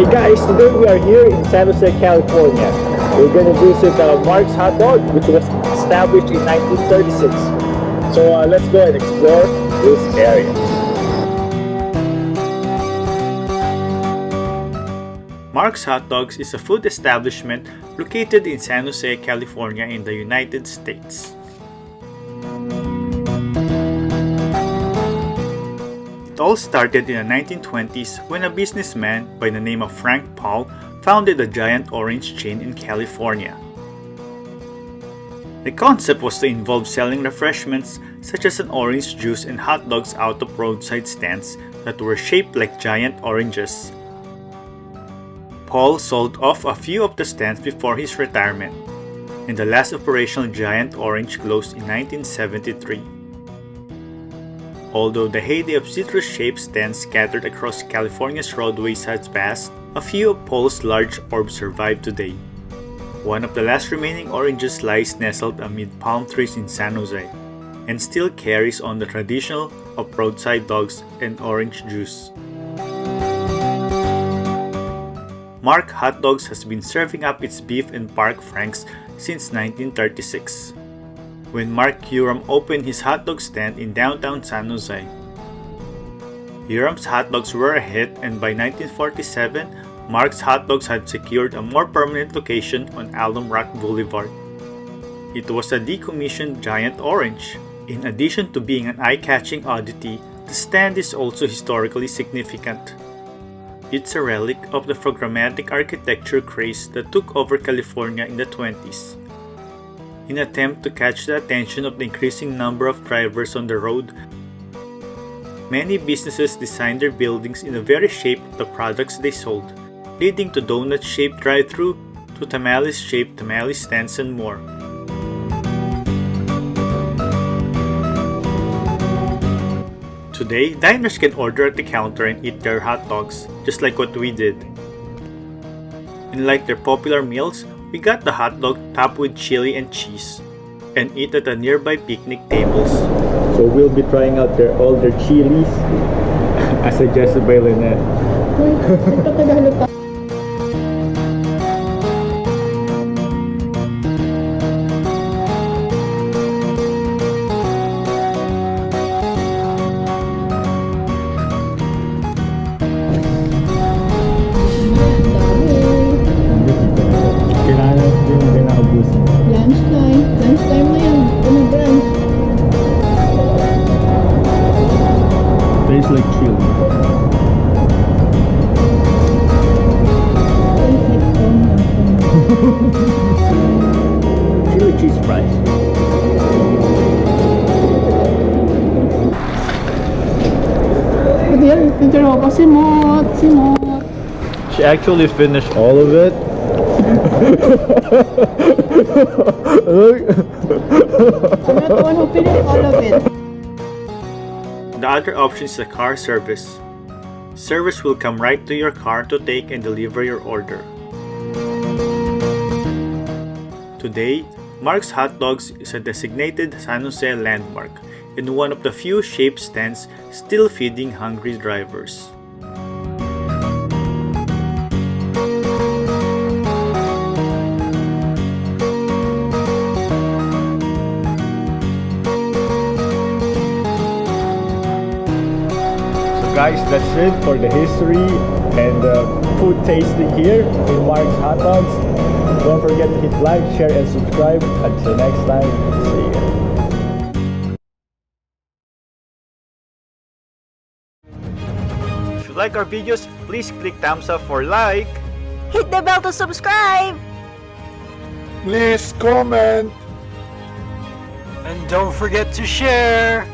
Hey guys, today we are here in San Jose, California. We're going to visit Mark's Hot Dog, which was established in 1936. So let's go and explore this area. Mark's Hot Dogs is a food establishment located in San Jose, California in the United States. It all started in the 1920s when a businessman by the name of Frank Paul founded a giant orange chain in California. The concept was to involve selling refreshments such as an orange juice and hot dogs out of roadside stands that were shaped like giant oranges. Paul sold off a few of the stands before his retirement, and the last operational giant orange closed in 1973. Although the heyday of citrus-shaped stands scattered across California's roadways has passed, a few of Paul's large orbs survive today. One of the last remaining oranges lies nestled amid palm trees in San Jose, and still carries on the tradition of roadside dogs and orange juice. Mark Hot Dogs has been serving up its beef and pork franks since 1936. When Mark Uram opened his hot dog stand in downtown San Jose. Uram's hot dogs were a hit, and by 1947, Mark's Hot Dogs had secured a more permanent location on Alum Rock Boulevard. It was a decommissioned giant orange. In addition to being an eye-catching oddity, the stand is also historically significant. It's a relic of the programmatic architecture craze that took over California in the 20s. In an attempt to catch the attention of the increasing number of drivers on the road, many businesses designed their buildings in the very shape of the products they sold, leading to donut-shaped drive-thru, to tamales-shaped tamale stands and more. Today, diners can order at the counter and eat their hot dogs, just like what we did. And like their popular meals, we got the hot dog topped with chili and cheese, and eat at the nearby picnic tables. So we'll be trying out all their chilies, as suggested by Lynette. Lunchtime na yan. Brunch. Tastes like chili. Chili cheese fries. Picture mo pa, simot. She actually finished all of it. I'm not the one who finished all of it. The other option is the car service. Service will come right to your car to take and deliver your order. Today, Mark's Hot Dogs is a designated San Jose landmark and one of the few shaped stands still feeding hungry drivers. Guys, that's it for the history and food tasting here in Mark's Hot Dogs. Don't forget to hit like, share, and subscribe. Until next time, see you. If you like our videos, please click thumbs up for like. Hit the bell to subscribe! Please comment. And don't forget to share!